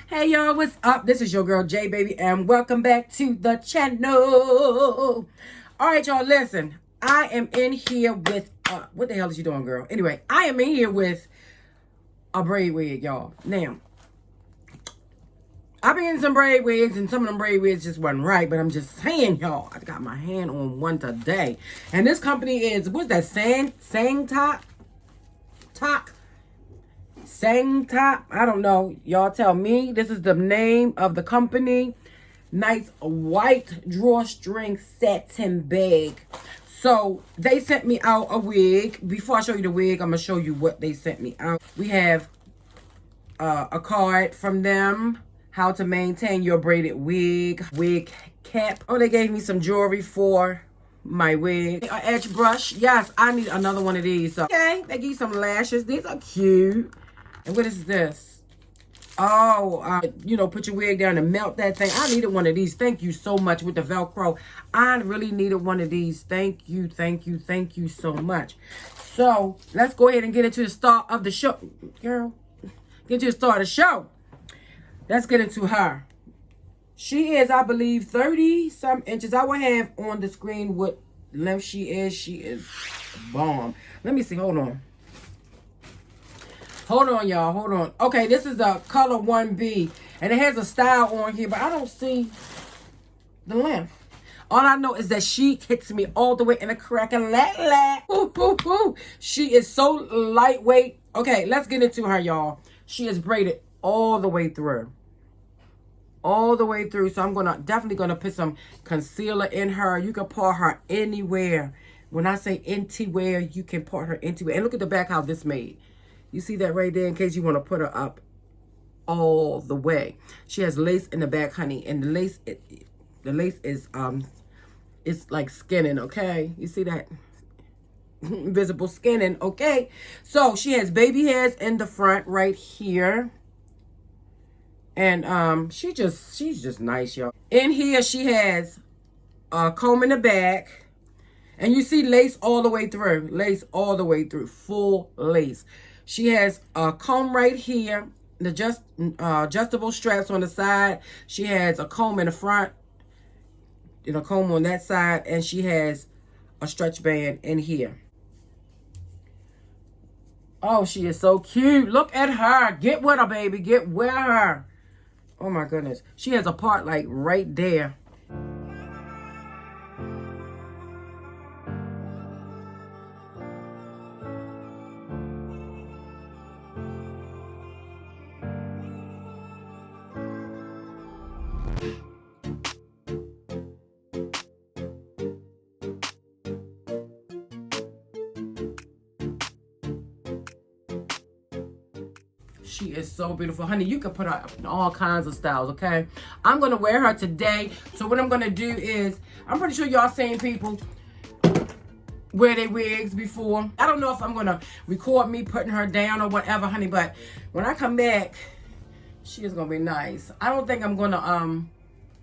Hey y'all, what's up? This is your girl J Baby and welcome back to the channel. Alright y'all, listen. I am in here with what the hell is you doing, girl? Anyway, I am in here with a braid wig, y'all. Now, I've been getting some braid wigs and some of them braid wigs just wasn't right, but I'm just saying, y'all, I got my hand on one today. And this company is, what's that, Sangtok? Sangtok, I don't know. Y'all tell me. This is the name of the company. Nice white drawstring satin bag. So they sent me out a wig. Before I show you the wig, I'm gonna show you what they sent me out. We have a card from them. How to maintain your braided wig cap. Oh, they gave me some jewelry for my wig. An edge brush. Yes, I need another one of these. So, okay, they give you some lashes. These are cute. And what is this? Oh, you know, put your wig down and melt that thing. I needed one of these. Thank you so much with the Velcro. I really needed one of these. Thank you, thank you, thank you so much. So, let's go ahead and get into the start of the show. Girl, get to the start of the show. Let's get into her. She is, I believe, 30-some inches. I will have on the screen what length she is. She is bomb. Let me see. Hold on. Hold on, y'all. Hold on. Okay, this is the color 1B. And it has a style on here, but I don't see the length. All I know is that she hits me all the way in a crack-a-lat-lat. Ooh, ooh, ooh. She is so lightweight. Okay, let's get into her, y'all. She is braided all the way through. All the way through. So I'm definitely gonna put some concealer in her. You can pour her anywhere. When I say anywhere, you can pour her anywhere. And look at the back how this made. You see that right there in case you want to put her up all the way. She has lace in the back, honey, and the lace is it's like skinning, okay? You see that? Visible skinning, okay? So she has baby hairs in the front right here. And she's just nice, y'all. In here she has a comb in the back. And you see lace all the way through. Lace all the way through. Full lace. She has a comb right here. The adjustable straps on the side. She has a comb in the front. And a comb on that side. And she has a stretch band in here. Oh, she is so cute. Look at her. Get with her, baby. Get with her. Oh, my goodness. She has a part like right there. She is so beautiful. Honey, you can put her in all kinds of styles, okay? I'm going to wear her today. So what I'm going to do is, I'm pretty sure y'all seen people wear their wigs before. I don't know if I'm going to record me putting her down or whatever, honey. But when I come back, she is going to be nice. I don't think I'm going to,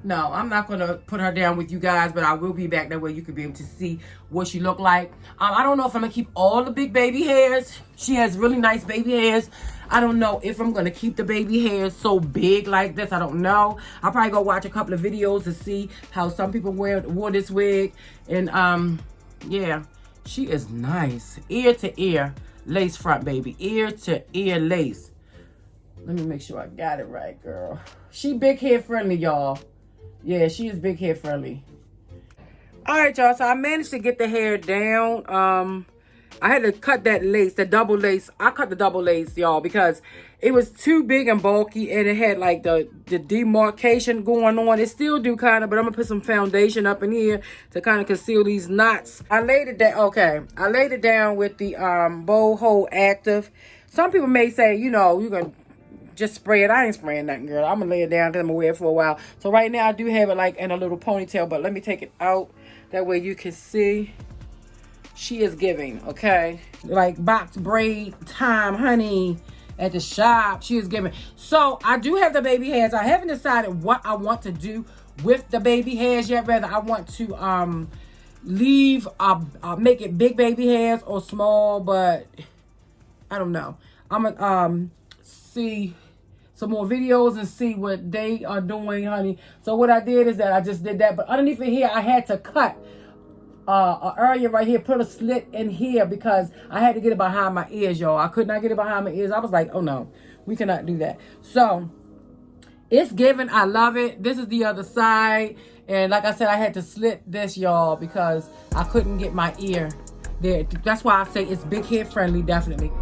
no, I'm not going to put her down with you guys, but I will be back. That way you can be able to see what she look like. I don't know if I'm going to keep all the big baby hairs. She has really nice baby hairs. I don't know if I'm going to keep the baby hairs so big like this. I don't know. I'll probably go watch a couple of videos to see how some people wore this wig. And, yeah, she is nice. Ear to ear lace front, baby. Ear to ear lace. Let me make sure I got it right, girl. She big hair friendly, y'all. Yeah, she is big hair friendly. All right, y'all. So I managed to get the hair down. I had to cut that lace, the double lace. I cut the double lace, y'all, because it was too big and bulky, and it had like the demarcation going on. It still do kind of, but I'm gonna put some foundation up in here to kind of conceal these knots. I laid it down. Okay, I laid it down with the Bow Hold Active. Some people may say, you know, you can just spray it. I ain't spraying nothing, girl. I'm gonna lay it down because I'm gonna wear it for a while. So right now I do have it like in a little ponytail, but let me take it out. That way you can see. She is giving, okay? Like box braid time, honey, at the shop. She is giving. So I do have the baby hairs. I haven't decided what I want to do with the baby hairs yet. Whether I want to make it big baby hairs or small, but I don't know. I'm gonna see some more videos and see what they are doing, honey. So what I did is that I just did that. But underneath it here, I had to cut an area right here, put a slit in here because I had to get it behind my ears, y'all. I could not get it behind my ears. I was like, oh no, we cannot do that. So it's giving. I love it. This is the other side. And like I said, I had to slit this, y'all, because I couldn't get my ear there. That's why I say it's big hair friendly, definitely.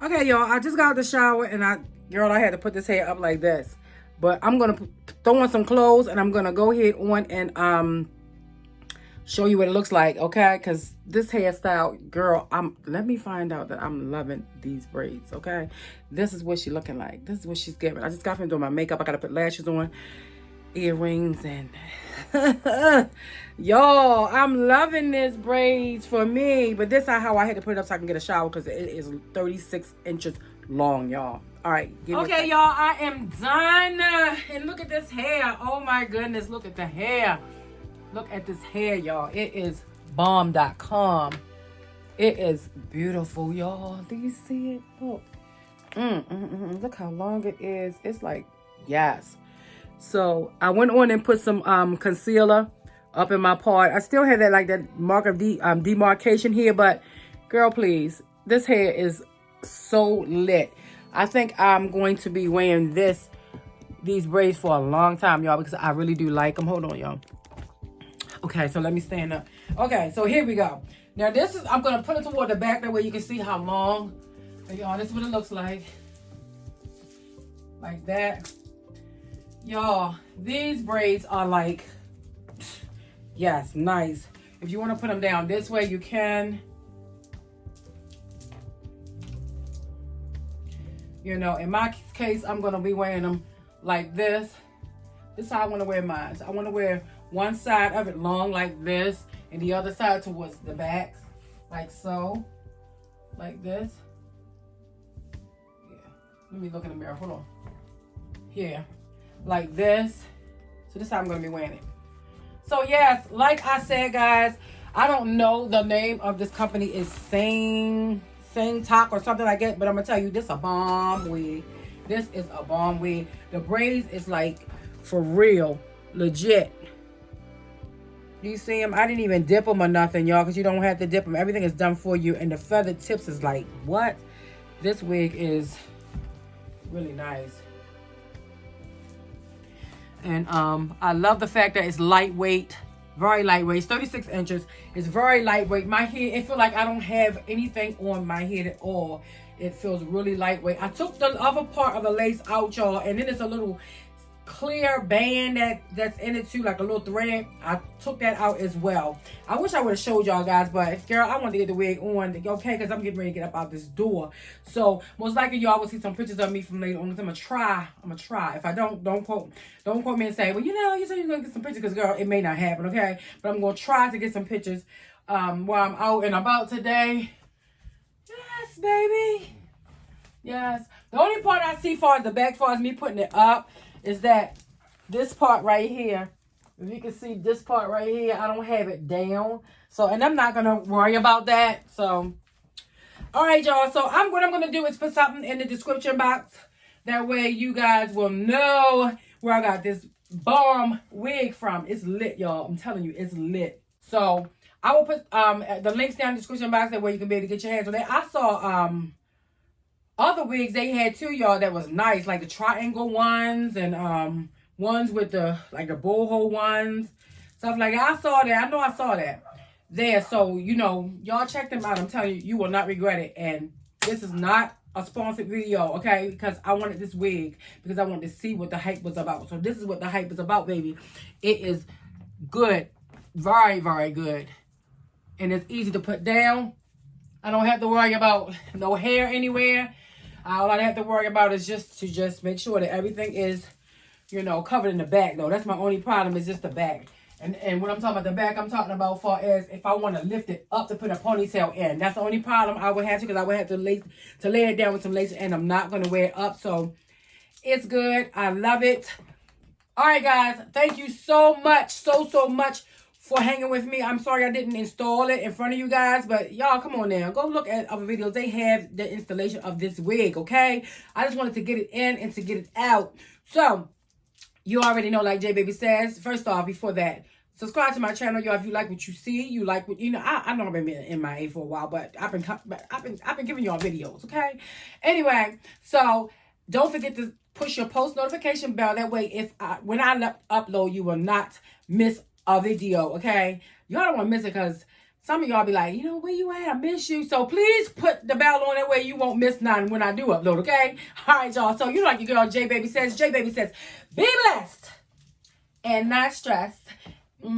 Okay, y'all, I just got out the shower and I had to put this hair up like this. But I'm going to throw on some clothes and I'm going to go ahead on and show you what it looks like, okay? Because this hairstyle, girl, let me find out that I'm loving these braids, okay? This is what she's looking like. This is what she's giving. I just got finished doing my makeup. I got to put lashes on, earrings, and y'all, I'm loving this braids for me. But this is how I had to put it up so I can get a shower because it is 36 inches long, y'all. All right. Okay, y'all, I am done. And look at this hair. Oh, my goodness. Look at the hair. Look at this hair, y'all. It is bomb.com. It is beautiful, y'all. Do you see it? Look. Look how long it is. It's like, yes. So I went on and put some concealer up in my part. I still have that mark of demarcation here, but girl, please, this hair is so lit. I think I'm going to be wearing these braids for a long time, y'all, because I really do like them. Hold on, y'all. Okay, so let me stand up. Okay, so here we go. Now I'm gonna put it toward the back, that way you can see how long. So y'all, this is what it looks like. Like that. Y'all, these braids are like, yes, nice. If you want to put them down this way, you can. You know, in my case, I'm going to be wearing them like this. This is how I want to wear mine. So I want to wear one side of it long like this, and the other side towards the back, like so. Like this. Yeah. Let me look in the mirror. Hold on. Here. Like this. So this is how I'm going to be wearing it. So yes, like I said, guys, I don't know the name of this company is Sangtok or something like that, but I'm going to tell you, this is a bomb wig. This is a bomb wig. The braids is like for real, legit. Do you see them? I didn't even dip them or nothing, y'all, because you don't have to dip them. Everything is done for you, and the feather tips is like, what? This wig is really nice. And I love the fact that it's lightweight, very lightweight. It's 36 inches. It's very lightweight. My hair, it feels like I don't have anything on my head at all. It feels really lightweight. I took the other part of the lace out, y'all, and then it's a little clear band that's in it too, like a little thread. I took that out as well. I wish I would have showed y'all guys, but girl, I wanted to get the wig on, okay, because I'm getting ready to get up out this door. So most likely y'all will see some pictures of me from later on. I'm gonna try. If I don't quote me and say, well, you know, you said you're gonna get some pictures, because girl, it may not happen, okay? But I'm gonna try to get some pictures while I'm out and about today. Yes, baby. Yes. The only part I see far as the back, far as me putting it up, is that this part right here. If you can see this part right here, I don't have it down. So, and I'm not going to worry about that. So, all right, y'all. So, what I'm going to do is put something in the description box. That way you guys will know where I got this bomb wig from. It's lit, y'all. I'm telling you, it's lit. So, I will put the links down in the description box. That way you can be able to get your hands on it. I saw other wigs they had too, y'all, that was nice, like the triangle ones and ones with the like the boho ones, stuff like that. I saw that. I know I saw that there. So you know, y'all check them out. I'm telling you, you will not regret it. And this is not a sponsored video, okay? Because I wanted this wig because I wanted to see what the hype was about. So this is what the hype is about, baby. It is good, very, very good, and it's easy to put down. I don't have to worry about no hair anywhere. All I have to worry about is just make sure that everything is, you know, covered in the back, though. That's my only problem, is just the back. And when I'm talking about the back, I'm talking about far as if I want to lift it up to put a ponytail in. That's the only problem I would have to, because I would have to lay it down with some lace, and I'm not going to wear it up. So it's good. I love it. All right, guys. Thank you so much, so much for hanging with me. I'm sorry I didn't install it in front of you guys, but y'all, come on now. Go look at other videos. They have the installation of this wig, okay? I just wanted to get it in and to get it out. So, you already know, like J Baby says, first off, before that, subscribe to my channel, y'all. If you like what you see, you like what, you know, I know I've been in my A for a while, but I've been giving y'all videos, okay? Anyway, so don't forget to push your post notification bell. That way, when I upload, you will not miss a video, okay? Y'all don't want to miss it, because Some of y'all be like, you know, where you at? I miss you. So please put the bell on that way you won't miss none when I do upload, okay? All right, y'all. So you know, like your girl J Baby says, be blessed and not stressed. Mwah.